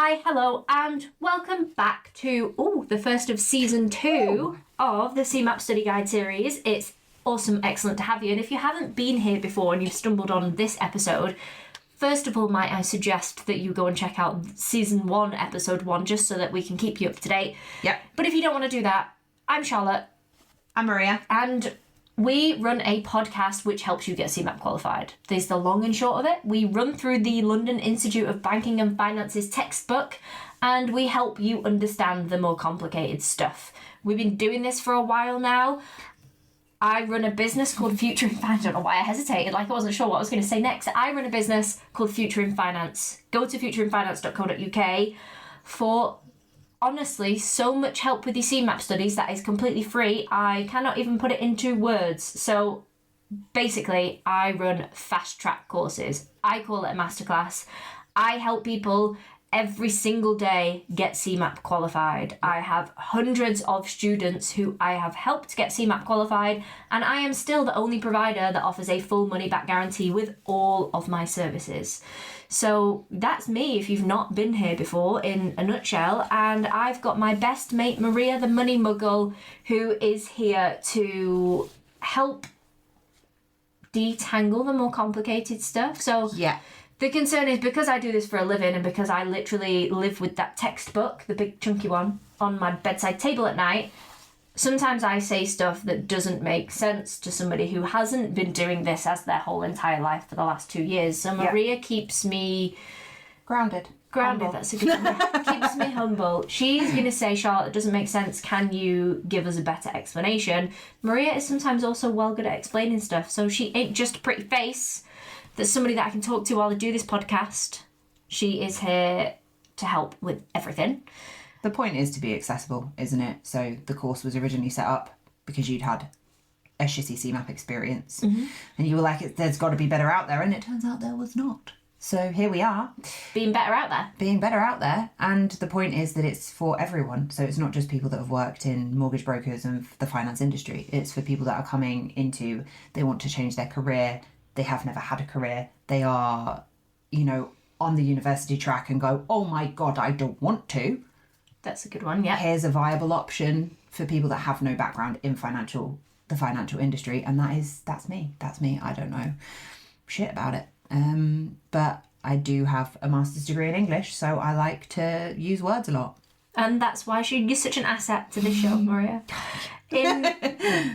Hi, hello, and welcome back to the first of season 2 of the CeMAP Study Guide series. It's awesome, excellent to have you. And if you haven't been here before and you've stumbled on this episode, first of all, might I suggest that you go and check out season 1, episode 1, just so that we can keep you up to date. Yep. But if you don't want to do that, I'm Charlotte. I'm Maria. And we run a podcast which helps you get CeMAP qualified. There's the long and short of it. We run through the London Institute of Banking and Finance's textbook, and we help you understand the more complicated stuff. We've been doing this for a while now. I run a business called Future in Finance. I don't know why I hesitated, like I wasn't sure what I was going to say next. I run a business called Future in Finance. Go to futureinfinance.co.uk for honestly so much help with your CeMAP studies that is completely free. I cannot even put it into words. So basically, I run fast track courses. I call it a masterclass. I help people every single day get CeMAP qualified. I have hundreds of students who I have helped get CeMAP qualified, and I am still the only provider that offers a full money back guarantee with all of my services. So that's me if you've not been here before in a nutshell. And I've got my best mate Maria, the money muggle, who is here to help detangle the more complicated stuff. So yeah. The concern is, because I do this for a living and because I literally live with that textbook, the big chunky one, on my bedside table at night, sometimes I say stuff that doesn't make sense to somebody who hasn't been doing this as their whole entire life for the last 2 years. So Maria keeps me grounded. Humble. That's a good one. Keeps me humble. She's going to say, Charlotte, it doesn't make sense. Can you give us a better explanation? Maria is sometimes also well good at explaining stuff. So she ain't just a pretty face. There's somebody that I can talk to while I do this podcast. She is here to help with everything. The point is to be accessible, isn't it? So the course was originally set up because you'd had a shitty CeMAP experience. Mm-hmm. And you were like, there's got to be better out there. And it turns out there was not. So here we are. Being better out there. And the point is that it's for everyone. So it's not just people that have worked in mortgage brokers and the finance industry. It's for people that are coming into, they want to change their career. They have never had a career. They are, on the university track and go, oh my God, I don't want to. That's a good one, yeah. Here's a viable option for people that have no background in the financial industry. And that's me. I don't know shit about it. But I do have a master's degree in English, so I like to use words a lot. And that's why you're such an asset to this show, Maria. In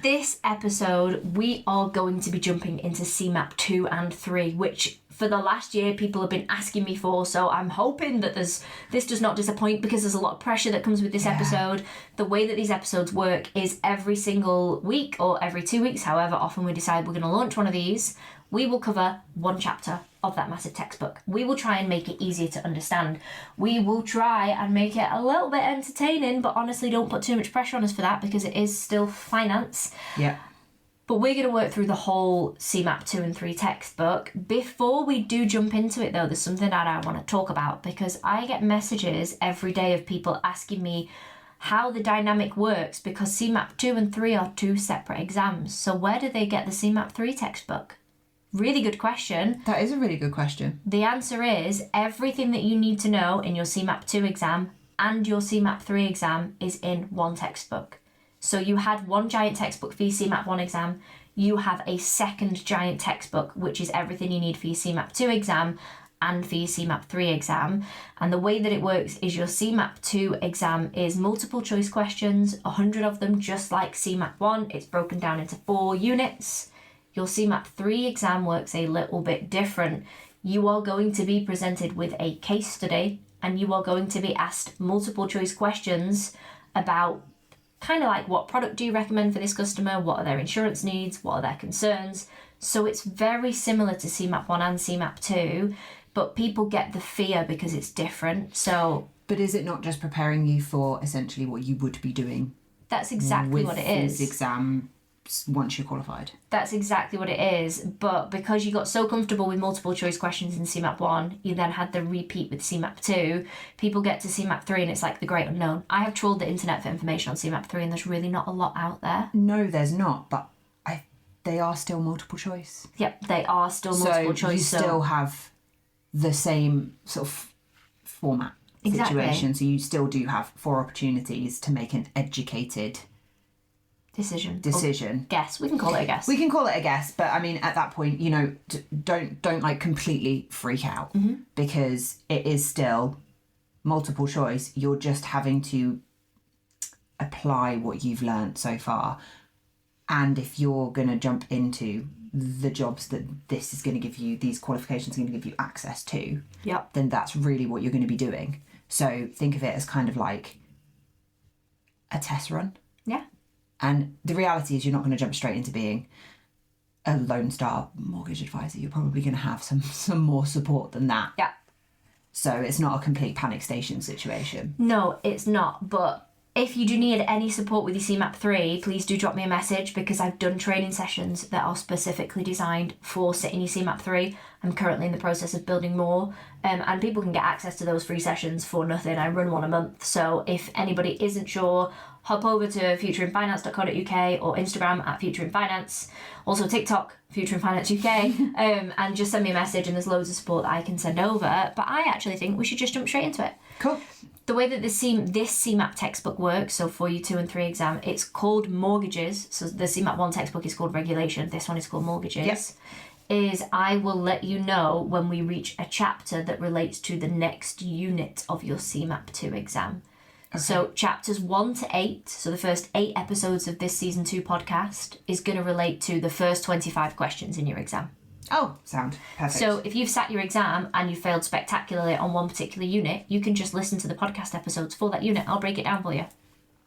this episode, we are going to be jumping into CeMAP 2 and 3, which for the last year people have been asking me for. So I'm hoping that this does not disappoint, because there's a lot of pressure that comes with this episode. The way that these episodes work is every single week or every 2 weeks, however often we decide we're going to launch one of these, we will cover one chapter of that massive textbook. We will try and make it easier to understand. We will try and make it a little bit entertaining, but honestly, don't put too much pressure on us for that, because it is still finance. Yeah. But we're going to work through the whole CeMAP 2 and 3 textbook. Before we do jump into it, though, there's something that I want to talk about, because I get messages every day of people asking me how the dynamic works, because CeMAP 2 and 3 are 2 separate exams. So where do they get the CeMAP 3 textbook? Really good question. That is a really good question. The answer is everything that you need to know in your CeMAP 2 exam and your CeMAP 3 exam is in one textbook. So you had one giant textbook for your CeMAP 1 exam. You have a second giant textbook, which is everything you need for your CeMAP 2 exam and for your CeMAP 3 exam. And the way that it works is your CeMAP 2 exam is multiple choice questions, 100 of them, just like CeMAP 1. It's broken down into 4 units. Your CeMAP 3 exam works a little bit different. You are going to be presented with a case study, and you are going to be asked multiple choice questions about kind of like, what product do you recommend for this customer? What are their insurance needs? What are their concerns? So it's very similar to CeMAP 1 and CeMAP 2, but people get the fear because it's different. But is it not just preparing you for essentially what you would be doing? That's exactly what it is. With this exam once you're qualified. That's exactly what it is. But because you got so comfortable with multiple choice questions in CeMAP 1, you then had the repeat with CeMAP 2. People get to CeMAP 3 and it's like the great unknown. I have trawled the internet for information on CeMAP 3 and there's really not a lot out there. No, there's not, but they are still multiple choice. Yep, they are still multiple choice. So you still have the same sort of format. Exactly. situation. So you still do have 4 opportunities to make an educated decision. Guess. We can call it a guess. We can call it a guess, but I mean, at that point, you know, don't like completely freak out, because it is still multiple choice. You're just having to apply what you've learned so far. And if you're going to jump into the jobs that this is going to give you, these qualifications are going to give you access to, then that's really what you're going to be doing. So think of it as kind of like a test run. Yeah. And the reality is you're not going to jump straight into being a Lone Star mortgage advisor. You're probably going to have some more support than that. Yeah. So it's not a complete panic station situation. No, it's not. But if you do need any support with your CeMAP 3, please do drop me a message, because I've done training sessions that are specifically designed for sitting your CeMAP 3. I'm currently in the process of building more, and people can get access to those free sessions for nothing. I run one a month. So if anybody isn't sure, hop over to futureinfinance.co.uk or Instagram at futureinfinance, also TikTok, futureinfinanceuk, and just send me a message, and there's loads of support that I can send over. But I actually think we should just jump straight into it. Cool. The way that this CeMAP textbook works, so for your 2 and 3 exam, it's called mortgages. So the CeMAP 1 textbook is called regulation. This one is called mortgages. Yep. Is I will let you know when we reach a chapter that relates to the next unit of your CeMAP 2 exam. Okay. So chapters 1 to 8, so the first 8 episodes of this season 2 podcast, is going to relate to the first 25 questions in your exam. Oh, sound perfect. So if you've sat your exam and you failed spectacularly on one particular unit, you can just listen to the podcast episodes for that unit. I'll break it down for you.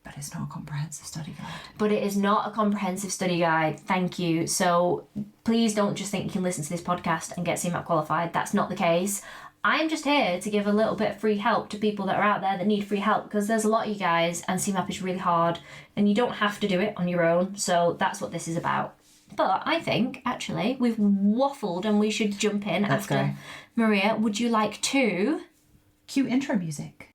But it's not a comprehensive study guide. But it is not a comprehensive study guide. Thank you. So please don't just think you can listen to this podcast and get CeMAP qualified. That's not the case. I'm just here to give a little bit of free help to people that are out there that need free help, because there's a lot of you guys and CeMAP is really hard and you don't have to do it on your own. So that's what this is about. But I think, actually, we've waffled and we should jump in. Let's go. Maria, would you like to... Cue intro music.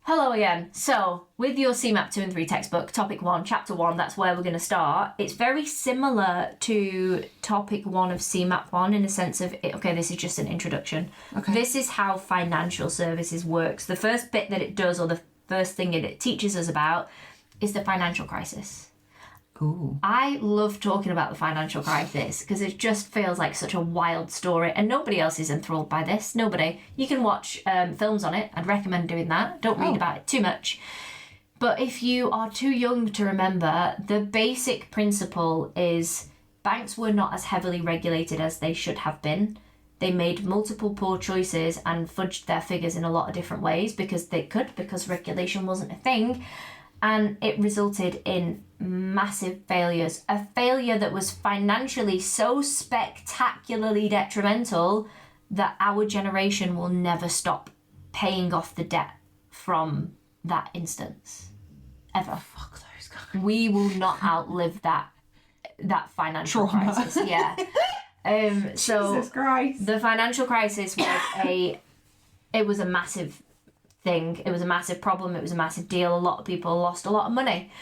Hello again. So, with your CeMAP 2 and 3 textbook, topic 1, chapter 1, that's where we're going to start. It's very similar to topic 1 of CeMAP 1 in the sense of, okay, this is just an introduction. Okay. This is how financial services works. The first bit that it does, or the first thing that it teaches us about, is the financial crisis. Ooh. I love talking about the financial crisis because it just feels like such a wild story, and nobody else is enthralled by this. Nobody. You can watch films on it. I'd recommend doing that. Don't read about it too much. But if you are too young to remember, the basic principle is banks were not as heavily regulated as they should have been. They made multiple poor choices and fudged their figures in a lot of different ways because they could, because regulation wasn't a thing. And it resulted in massive failures. A failure that was financially so spectacularly detrimental that our generation will never stop paying off the debt from that instance. Ever. Fuck those guys. We will not outlive that financial Trauma. crisis. Yeah. So Jesus Christ. the financial crisis was it was a massive thing. It was a massive problem. It was a massive deal. A lot of people lost a lot of money.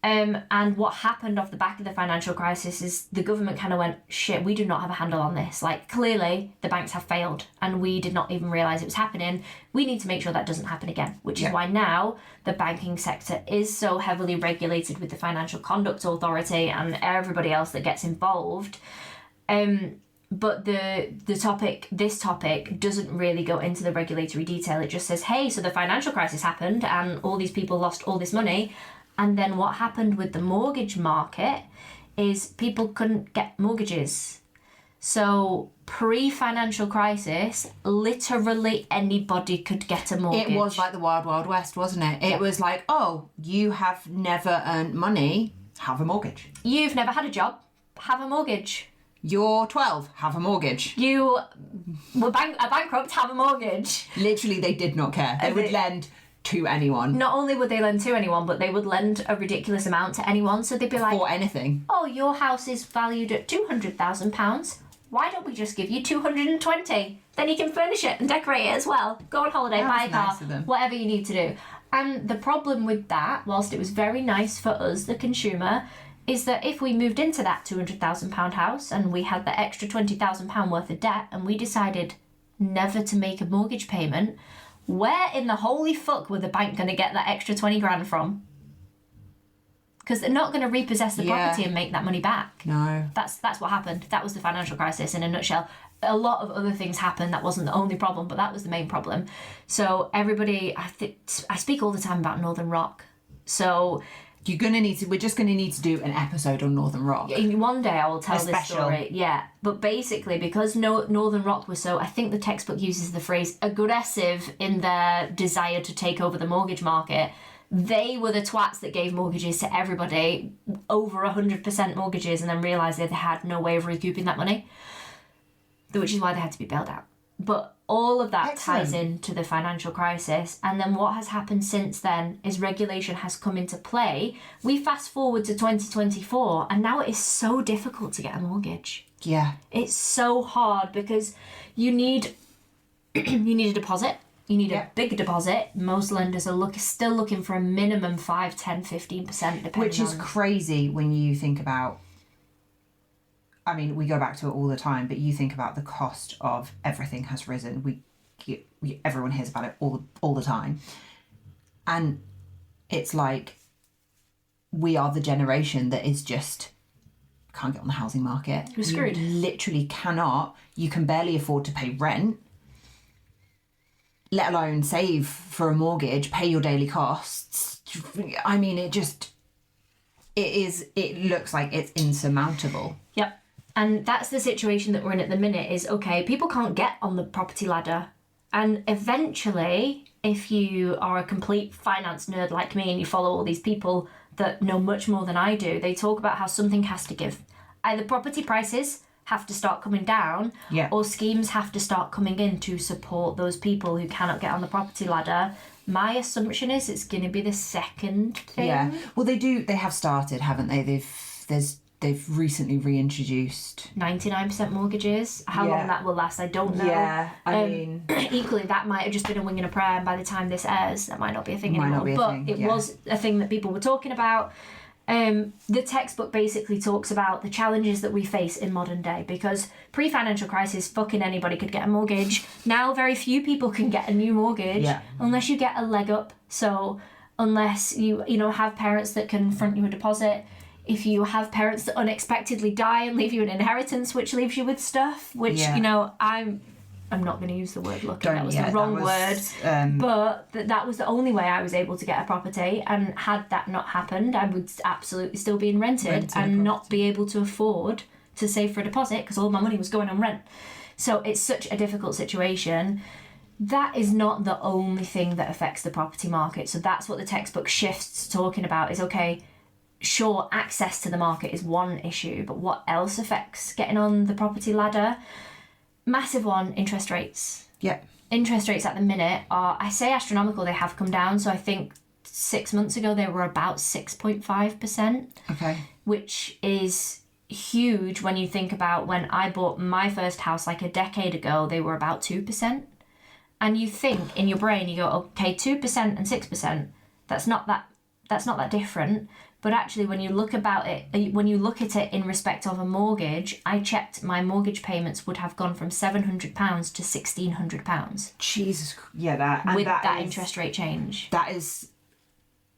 And what happened off the back of the financial crisis is the government kind of went, shit, we do not have a handle on this. Like, clearly the banks have failed and we did not even realise it was happening. We need to make sure that doesn't happen again, which is why now the banking sector is so heavily regulated with the Financial Conduct Authority and everybody else that gets involved. But this topic doesn't really go into the regulatory detail. It just says, hey, so the financial crisis happened and all these people lost all this money. And then what happened with the mortgage market is people couldn't get mortgages. So pre-financial crisis, literally anybody could get a mortgage. It was like the Wild Wild West, wasn't it? It was like, oh, you have never earned money, have a mortgage. You've never had a job, have a mortgage. You're 12, have a mortgage. You were bankrupt, have a mortgage. Literally, they did not care. They would lend to anyone. Not only would they lend to anyone, but they would lend a ridiculous amount to anyone. So they'd be like, for anything. Oh, your house is valued at £200,000. Why don't we just give you 220? Then you can furnish it and decorate it as well. Go on holiday, buy a car, whatever you need to do. And the problem with that, whilst it was very nice for us, the consumer, is that if we moved into that £200,000 house and we had the extra £20,000 worth of debt and we decided never to make a mortgage payment, where in the holy fuck were the bank going to get that extra 20 grand from? Because they're not going to repossess the property and make that money back. No. That's what happened. That was the financial crisis in a nutshell. A lot of other things happened. That wasn't the only problem, but that was the main problem. So everybody, I speak all the time about Northern Rock. So we're just gonna need to do an episode on Northern Rock. One day I will tell this story. Yeah. But basically, because Northern Rock was so, I think the textbook uses the phrase aggressive in their desire to take over the mortgage market. They were the twats that gave mortgages to everybody, over 100% mortgages, and then realised they had no way of recouping that money, which is why they had to be bailed out. But all of that ties into the financial crisis. And then what has happened since then is regulation has come into play. We fast forward to 2024, and now it is so difficult to get a mortgage. Yeah. It's so hard because you need a deposit. You need a big deposit. Most lenders are still looking for a minimum 5, 10, 15% depending Which is crazy when you think about, I mean, we go back to it all the time, but you think about the cost of everything has risen. Everyone hears about it all the time. And it's like we are the generation that is just can't get on the housing market. You're screwed. You literally cannot. You can barely afford to pay rent, let alone save for a mortgage, pay your daily costs. I mean, it looks like it's insurmountable. Yep. And that's the situation that we're in at the minute is, okay, people can't get on the property ladder. And eventually, if you are a complete finance nerd like me and you follow all these people that know much more than I do, they talk about how something has to give. Either property prices have to start coming down, or schemes have to start coming in to support those people who cannot get on the property ladder. My assumption is it's going to be the second thing. Yeah. Well, they have started, haven't they? They've recently reintroduced 99% mortgages. How long that will last, I don't know. Yeah, I mean, equally, that might have just been a wing and a prayer, and by the time this airs, that might not be a thing anymore. But it was a thing that people were talking about. The textbook basically talks about the challenges that we face in modern day, because pre-financial crisis, fucking anybody could get a mortgage. Now, very few people can get a new mortgage unless you get a leg up. So, unless you have parents that can front you a deposit. If you have parents that unexpectedly die and leave you an inheritance, which leaves you with stuff, which, I'm not going to use the word lucky, that was the wrong word, but that was the only way I was able to get a property, and had that not happened, I would absolutely still be rented and not be able to afford to save for a deposit because all my money was going on rent. So it's such a difficult situation. That is not the only thing that affects the property market. So that's what the textbook shifts talking about is, okay, sure, access to the market is one issue, but what else affects getting on the property ladder? Massive one, interest rates. Yep. Interest rates at the minute are, I say astronomical, they have come down. So I think 6 months ago they were about 6.5%. Okay. Which is huge when you think about when I bought my first house like a decade ago, they were about 2%. And you think in your brain, you go, okay, 2% and 6%, that's not that different. But actually, when you look at it in respect of a mortgage, I checked my mortgage payments would have gone from £700 to £1,600. Jesus, yeah, with that interest rate change. That is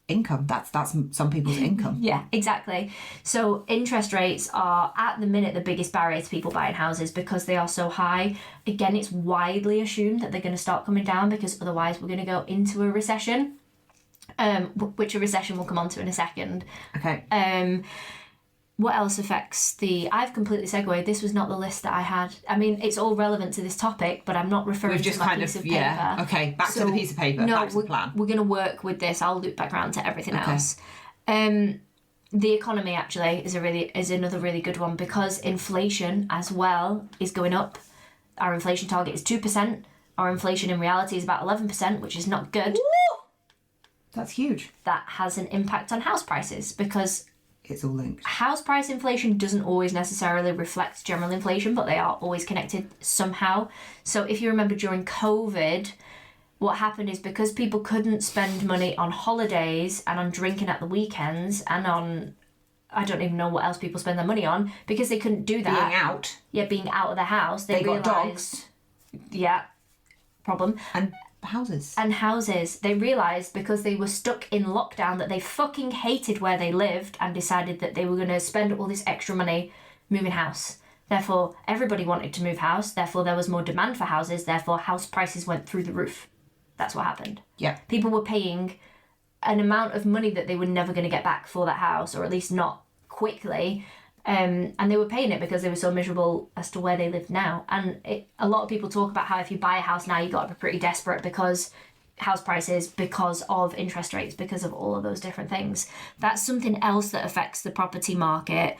income. That's some people's income. Yeah, exactly. So interest rates are at the minute the biggest barrier to people buying houses because they are so high. Again, it's widely assumed that they're going to start coming down because otherwise we're going to go into a recession. Which a recession we'll come on to in a second. Okay. What else affects I've completely segued. This was not the list that I had. I mean, it's all relevant to this topic, but I'm not referring to my piece of paper. Yeah. Okay, back to the piece of paper. No, back to the plan. We're going to work with this. I'll loop back around to everything else. The economy actually is another really good one because inflation as well is going up. Our inflation target is 2%. Our inflation in reality is about 11%, which is not good. Woo! That's huge. That has an impact on house prices because it's all linked. House price inflation doesn't always necessarily reflect general inflation, but they are always connected somehow. So if you remember during COVID, what happened is because people couldn't spend money on holidays and on drinking at the weekends and on, I don't even know what else people spend their money on, because they couldn't do that. Being out. Yeah, being out of the house. They got realised, dogs. Yeah, problem. And houses. And houses. They realised because they were stuck in lockdown that they fucking hated where they lived and decided that they were going to spend all this extra money moving house. Therefore, everybody wanted to move house. Therefore, there was more demand for houses. Therefore, house prices went through the roof. That's what happened. Yeah. People were paying an amount of money that they were never going to get back for that house, or at least not quickly. And they were paying it because they were so miserable as to where they lived now. And a lot of people talk about how if you buy a house now, you got to be pretty desperate because house prices, because of interest rates, because of all of those different things. That's something else that affects the property market,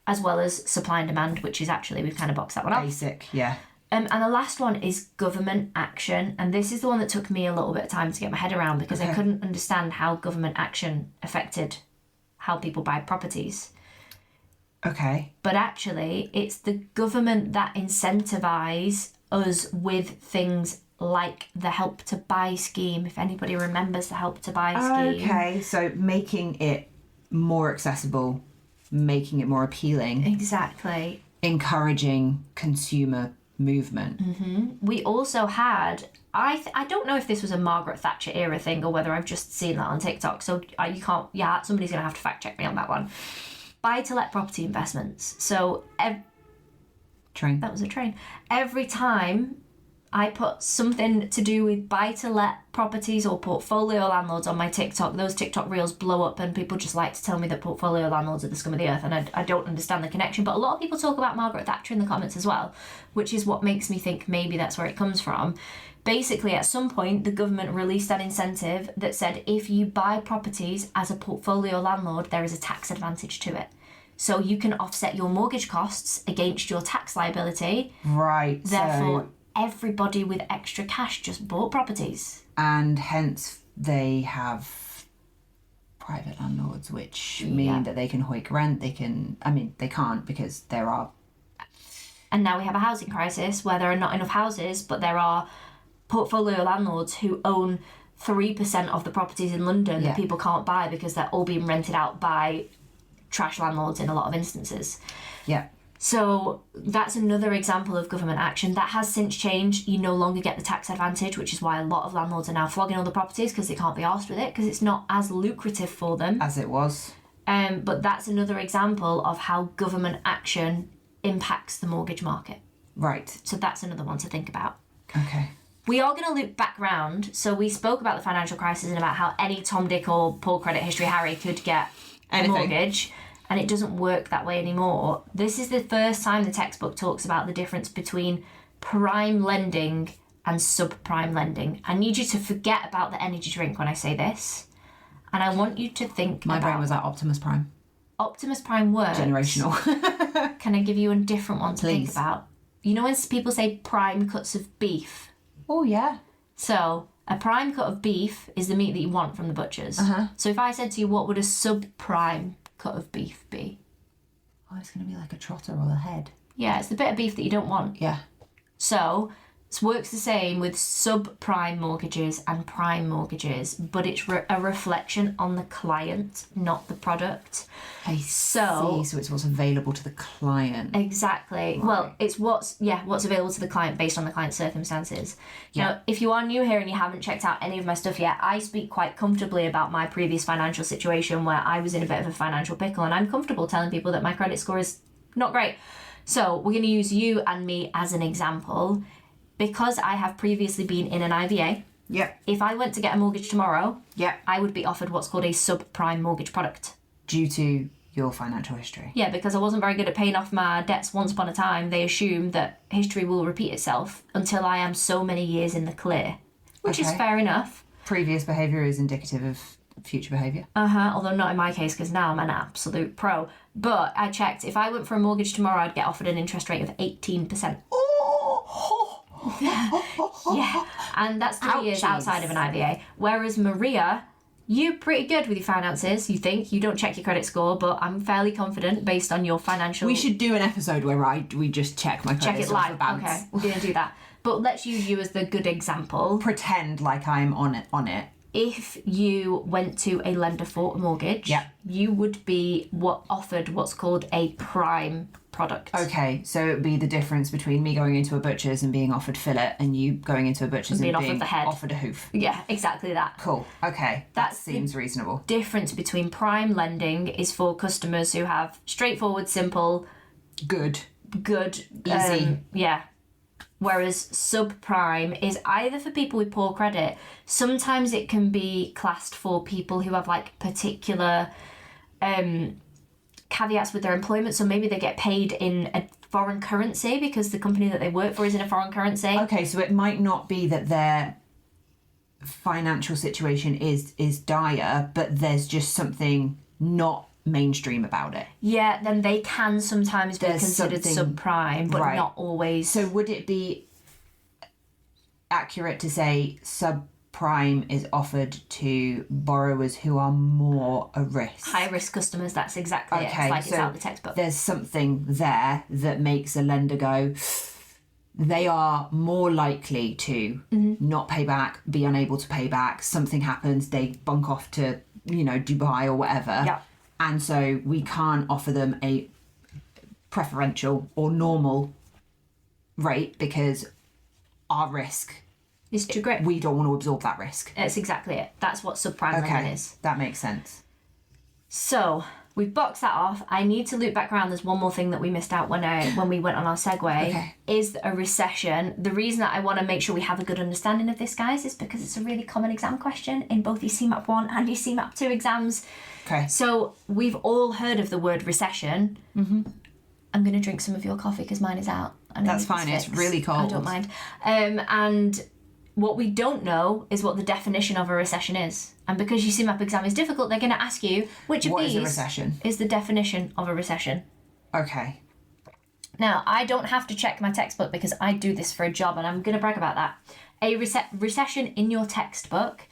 as well as supply and demand, which is actually, we've kind of boxed that one off. Basic, yeah. And the last one is government action. And this is the one that took me a little bit of time to get my head around, because I couldn't understand how government action affected how people buy properties. Okay. But actually, it's the government that incentivise us with things like the Help to Buy scheme, if anybody remembers the Help to Buy scheme. Okay, so making it more accessible, making it more appealing. Exactly. Encouraging consumer movement. We also had, I don't know if this was a Margaret Thatcher era thing or whether I've just seen that on TikTok, so you can't, somebody's going to have to fact check me on that one. Buy-to-let property investments. So, Train. That was a train. Every time I put something to do with buy-to-let properties or portfolio landlords on my TikTok, those TikTok reels blow up and people just like to tell me that portfolio landlords are the scum of the earth, and I don't understand the connection. But a lot of people talk about Margaret Thatcher in the comments as well, which is what makes me think maybe that's where it comes from. Basically, at some point, the government released an incentive that said if you buy properties as a portfolio landlord, there is a tax advantage to it. So you can offset your mortgage costs against your tax liability. Right. Therefore, everybody with extra cash just bought properties. And hence they have private landlords, which mean that they can hike rent. They can't because there are. And now we have a housing crisis where there are not enough houses, but there are portfolio landlords who own 3% of the properties in London that people can't buy because they're all being rented out by trash landlords in a lot of instances. Yeah. So that's another example of government action. That has since changed. You no longer get the tax advantage, which is why a lot of landlords are now flogging all the properties because they can't be arsed with it because it's not as lucrative for them. As it was. But that's another example of how government action impacts the mortgage market. Right. So that's another one to think about. Okay. We are going to loop back round. So we spoke about the financial crisis and about how any Tom, Dick or Paul Credit History Harry could get a mortgage, and it doesn't work that way anymore. This is the first time the textbook talks about the difference between prime lending and subprime lending. I need you to forget about the energy drink when I say this, and I want you to think My brain was at Optimus Prime. Optimus Prime works. Generational. Can I give you a different one to Please. think about? You know when people say prime cuts of beef? Oh, yeah. So a prime cut of beef is the meat that you want from the butchers. So if I said to you, what would a subprime cut of beef be? Oh, it's going to be like a trotter or a head. Yeah, it's the bit of beef that you don't want. Yeah. So it works the same with subprime mortgages and prime mortgages, but it's a reflection on the client, not the product. I see. So it's what's available to the client. Exactly. Right. Well, it's what's available to the client based on the client's circumstances. Yeah. Now, if you are new here and you haven't checked out any of my stuff yet, I speak quite comfortably about my previous financial situation where I was in a bit of a financial pickle, and I'm comfortable telling people that my credit score is not great. So we're going to use you and me as an example. Because I have previously been in an IVA, Yep. if I went to get a mortgage tomorrow, Yep. I would be offered what's called a subprime mortgage product. Due to your financial history. Yeah, because I wasn't very good at paying off my debts once upon a time, they assume that history will repeat itself until I am so many years in the clear, which is fair enough. Previous behaviour is indicative of future behaviour. Although not in my case, because now I'm an absolute pro. But I checked, if I went for a mortgage tomorrow, I'd get offered an interest rate of 18%. Yeah, and that's 3 years outside of an IVA. Whereas Maria, you're pretty good with your finances, you think. You don't check your credit score, but I'm fairly confident based on your financial... We should do an episode where we just check my credit check it score live. for banks. Okay, we're going to do that. but let's use you as the good example. Pretend like I'm on it. If you went to a lender for a mortgage, you would be offered what's called a prime product. Okay, so it would be the difference between me going into a butcher's and being offered fillet and you going into a butcher's and being offered the head. offered a hoof. Yeah, exactly that. Cool. Okay, that seems reasonable. Difference between prime lending is for customers who have straightforward, simple, good, easy. Whereas subprime is either for people with poor credit. Sometimes it can be classed for people who have like particular caveats with their employment. So maybe they get paid in a foreign currency because the company that they work for is in a foreign currency. Okay, so it might not be that their financial situation is dire, but there's just something not mainstream about it. Yeah, then they can sometimes be considered subprime, but not always. So would it be accurate to say subprime is offered to borrowers who are more a risk? High risk customers, that's exactly it. It's like it's out of the textbook. There's something there that makes a lender go, they are more likely to not pay back, be unable to pay back, something happens, they bunk off to, Dubai or whatever. Yeah. And so we can't offer them a preferential or normal rate because our risk is too great. We don't want to absorb that risk. That's exactly it. That's what subprime lending is. That makes sense. So we've boxed that off. I need to loop back around. There's one more thing that we missed out when we went on our segue. Is a recession. The reason that I want to make sure we have a good understanding of this, guys, is because it's a really common exam question in both your CeMAP 1 and your CeMAP 2 exams. Okay. So we've all heard of the word recession. Mm-hmm. I'm going to drink some of your coffee because mine is out. That's fine. It's really cold. I don't mind. And what we don't know is what the definition of a recession is. And because your CeMAP exam is difficult, they're going to ask you which of these is a recession? Is the definition of a recession. Okay. Now, I don't have to check my textbook because I do this for a job and I'm going to brag about that. A recession in your textbook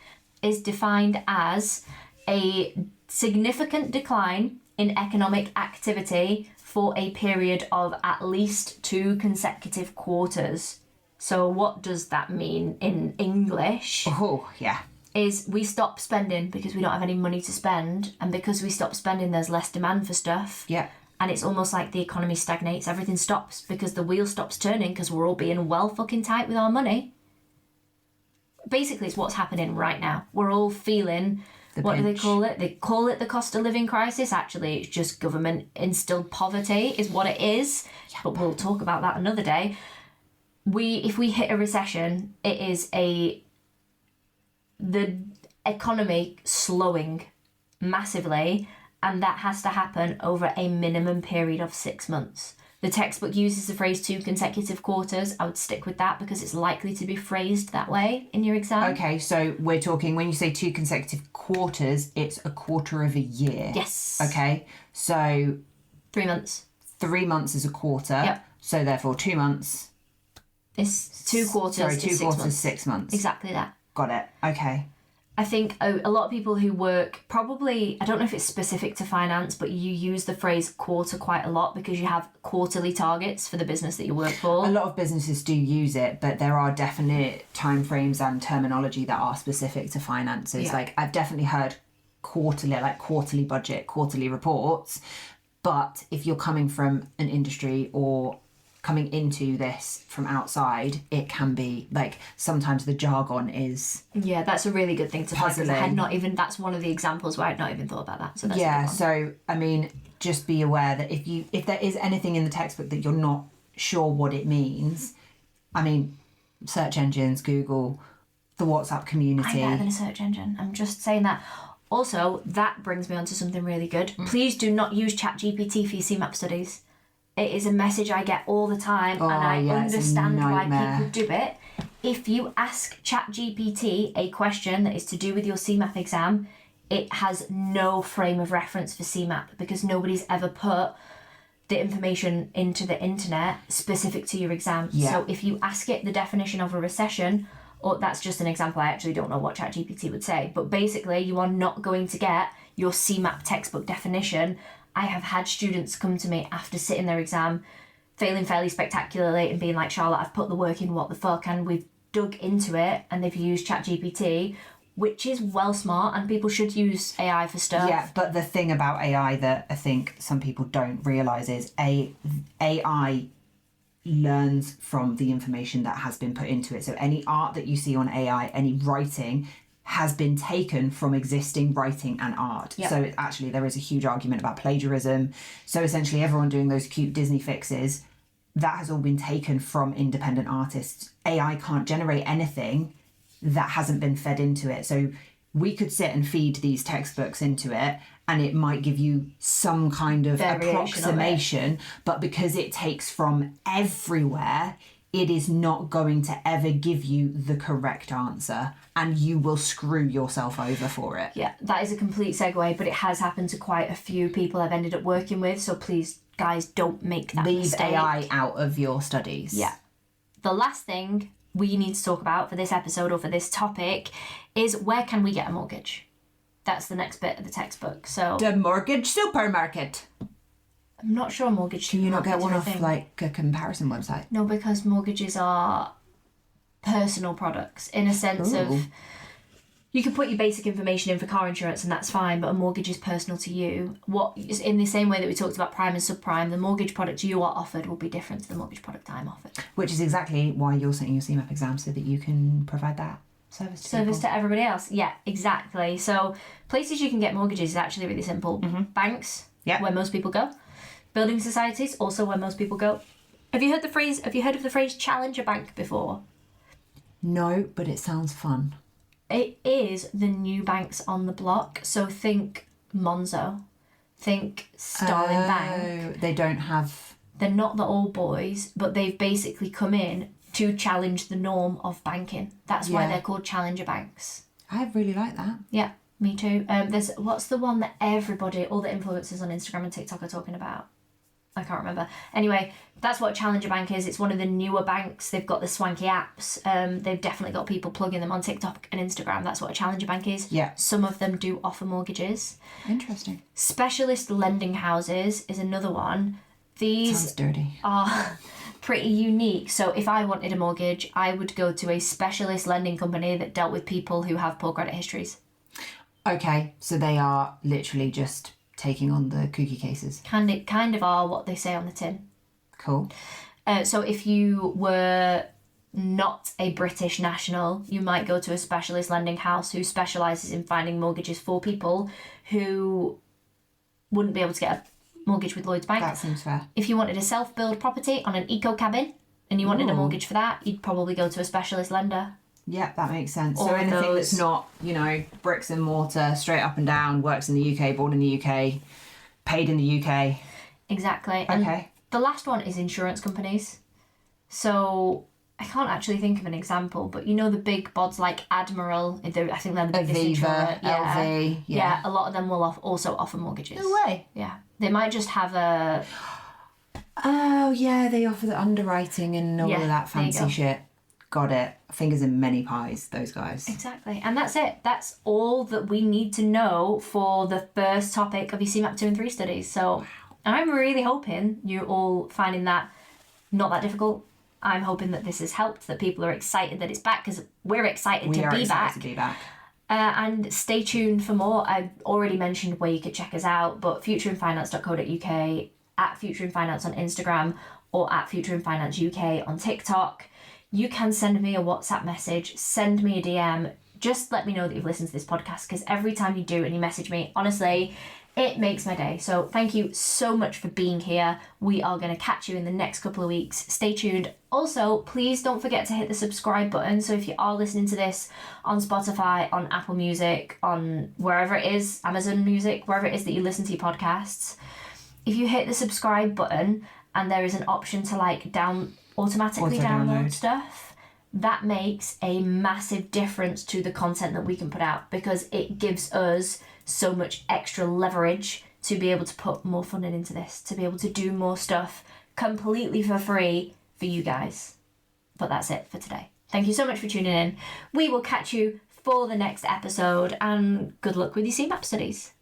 is defined as a significant decline in economic activity for a period of at least 2 consecutive quarters. So what does that mean in English? Oh, yeah. Is we stop spending because we don't have any money to spend, and because we stop spending there's less demand for stuff. Yeah. And it's almost like the economy stagnates, everything stops because the wheel stops turning because we're all being well fucking tight with our money. Basically, it's what's happening right now. We're all feeling... What do they call it? They call it the cost of living crisis. Actually, it's just government instilled poverty is what it is. Yeah, but we'll talk about that another day. If we hit a recession, it is the economy slowing massively, and that has to happen over a minimum period of 6 months. The textbook uses the phrase 2 consecutive quarters. I would stick with that because it's likely to be phrased that way in your exam. Okay, so we're talking, when you say 2 consecutive quarters, it's a quarter of a year. Yes. Okay, so... 3 months. 3 months is a quarter. Yep. So therefore 2 months... It's 2 quarters. Sorry, 2 is 6 quarters, months. 6 months. Exactly that. Got it. Okay. I think a lot of people who work, probably, I don't know if it's specific to finance, but you use the phrase quarter quite a lot because you have quarterly targets for the business that you work for. A lot of businesses do use it, but there are definite timeframes and terminology that are specific to finances. Yeah. Like, I've definitely heard quarterly budget, quarterly reports, but if you're coming from an industry or coming into this from outside, it can be like sometimes the jargon is that's a really good thing to find because I had puzzling. not even, that's one of the examples where I'd not even thought about that. So that's a good one. So I mean, just be aware that if there is anything in the textbook that you're not sure what it means, I mean, search engines, Google, the WhatsApp community. I'm better than a search engine. I'm just saying that. Also, that brings me on to something really good. Please do not use ChatGPT for your CeMAP studies. It is a message I get all the time, and I understand why people do it. If you ask ChatGPT a question that is to do with your CeMAP exam, it has no frame of reference for CeMAP because nobody's ever put the information into the internet specific to your exam. Yeah. So if you ask it the definition of a recession, or that's just an example, I actually don't know what ChatGPT would say, but basically you are not going to get your CeMAP textbook definition. I have had students come to me after sitting their exam failing fairly spectacularly and being like, Charlotte, I've put the work in, what the fuck, and we've dug into it and they've used ChatGPT, which is well smart, and people should use AI for stuff. Yeah, but the thing about AI that I think some people don't realise is AI learns from the information that has been put into it. So any art that you see on AI, any writing, has been taken from existing writing and art. Yep. So actually there is a huge argument about plagiarism. So essentially everyone doing those cute Disney fixes, that has all been taken from independent artists. AI can't generate anything that hasn't been fed into it. So we could sit and feed these textbooks into it and it might give you some kind of approximation, but because it takes from everywhere, it is not going to ever give you the correct answer, and you will screw yourself over for it. Yeah, that is a complete segue, but it has happened to quite a few people I've ended up working with, so please, guys, don't make that mistake. Leave AI out of your studies. Yeah. The last thing we need to talk about for this episode or for this topic is, where can we get a mortgage? That's the next bit of the textbook. So the mortgage supermarket. I'm not sure mortgage. Can you not get one off like a comparison website? No, because mortgages are personal products in a sense of, you can put your basic information in for car insurance and that's fine, but a mortgage is personal to you. What is in the same way that we talked about prime and subprime, the mortgage product you are offered will be different to the mortgage product I'm offered. Which is exactly why you're sitting your CeMAP exam, so that you can provide that service to everybody else. Yeah, exactly. So places you can get mortgages is actually really simple. Banks, where most people go. Building societies, also where most people go. Have you heard of the phrase challenge a bank before? No, but it sounds fun. It is the new banks on the block. So think Monzo, think Starling Bank. They don't have... They're not the old boys, but they've basically come in to challenge the norm of banking. That's why they're called challenger banks. I really like that. Yeah, me too. What's the one that all the influencers on Instagram and TikTok are talking about? I can't remember. Anyway, that's what Challenger Bank is. It's one of the newer banks. They've got the swanky apps. They've definitely got people plugging them on TikTok and Instagram. That's what a Challenger Bank is. Yeah. Some of them do offer mortgages. Interesting. Specialist lending houses is another one. These sounds dirty. Are pretty unique. So if I wanted a mortgage, I would go to a specialist lending company that dealt with people who have poor credit histories. Okay, so they are literally just taking on the kooky cases. Kind of are what they say on the tin. Cool. So if you were not a British national, you might go to a specialist lending house who specialises in finding mortgages for people who wouldn't be able to get a mortgage with Lloyds Bank. That seems fair. If you wanted a self-build property on an eco cabin and you wanted a mortgage for that, you'd probably go to a specialist lender. Yeah, that makes sense. All so anything those... that's not, bricks and mortar, straight up and down, works in the UK, born in the UK, paid in the UK. Exactly. Okay. And the last one is insurance companies. So I can't actually think of an example, but the big bods like Admiral, I think they're the biggest insurer. LV. Yeah, a lot of them will also offer mortgages. No way. Yeah. They might just have a... Oh, yeah, they offer the underwriting and all of that fancy shit. Got it. Fingers in many pies, those guys. Exactly. And that's it. That's all that we need to know for the first topic of your CeMAP 2 and 3 studies. So I'm really hoping you're all finding that not that difficult. I'm hoping that this has helped, that people are excited that it's back, because we're excited to be back. And stay tuned for more. I already mentioned where you could check us out, but futureinfinance.co.uk, at futureinfinance on Instagram, or at futureinfinance UK on TikTok. You can send me a WhatsApp message, send me a DM. Just let me know that you've listened to this podcast, because every time you do and you message me, honestly, it makes my day. So thank you so much for being here. We are going to catch you in the next couple of weeks. Stay tuned. Also, please don't forget to hit the subscribe button. So if you are listening to this on Spotify, on Apple Music, on wherever it is, Amazon Music, wherever it is that you listen to your podcasts, if you hit the subscribe button and there is an option to automatically download stuff, that makes a massive difference to the content that we can put out, because it gives us so much extra leverage to be able to put more funding into this, to be able to do more stuff completely for free for you guys. But that's it for today. Thank you so much for tuning in. We will catch you for the next episode, and good luck with your CeMAP studies.